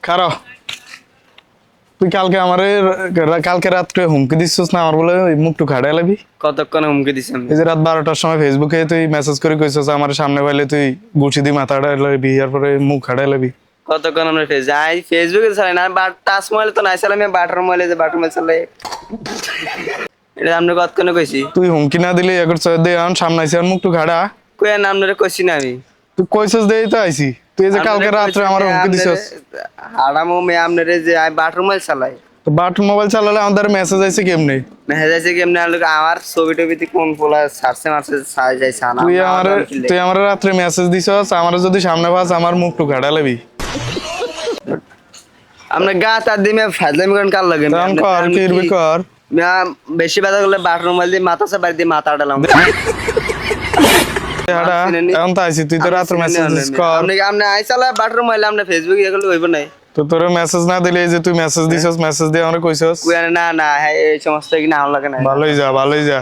খারাপ তুই কালকে রাত্রে হুমকি দিছিস না আমার বলে মুখটু খাড়াই লাগবি কতক্ষণ হুমকি দিছেন এই যে রাত 12টার সময় ফেসবুকে তুই মেসেজ করে কইছিস আমার সামনে পাইলে তুই গুছি দি মাথাটা লাগবি এরপরে মুখ খাড়াই লাগবি কতক্ষণ আমরা ফেসবুকে চালাই না টাচ মোবাইল তো নাই চালাই আমি বাটার মোবাইলে যে বাটার মোবাইল চালাই এটা আমরা কতক্ষণ কইছি তুই হুমকি না দিলে একর চয় দে আন সামনে আইছি আর মুখটু খাড়া কই আর নাম ধরে কইছি না আমি তুই কইছিস দেই তো আইছি তুই এই যে কালকে রাত্রে আমার হুমকি দিছিস হারামো মে আমনে যে আমি বাটার মোবাইল চালাই তো বাটন মোবাইল চালালে আমাদের মেসেজ আইছে কেমনে মেসেজ আছে কি এমনি আমার ছবি টবিতে কোন পোলা সার্চে মারছে সাজ যাইছে না তুই আমার রাত্রে মেসেজ দিছস আমার যদি সামনে পাস আমার মুখটু খাড়া লাগবি আমরা গা তার দিমে ফাজলামি করেন কাল লাগে তখন কর কিরবি কর বেশি ব্যথা করলে বাটার মোবাইল দিয়ে মাথা সে বাড়ি দিয়ে মাথা ডালাম হাড়া এখন তো আইছি তুই তো রাত্রে মেসেজ দিস কর আপনি আইসালা বাটার মোবাইল আপনি ফেসবুক ইয়ে করলে হইব নাই তো তোর মেসেজ না দিলে এই যে তুই মেসেজ দিছস মেসেজ দিয়ে আমরা কইছস না না এই সমস্ত কি না লাগে না ভালোই যা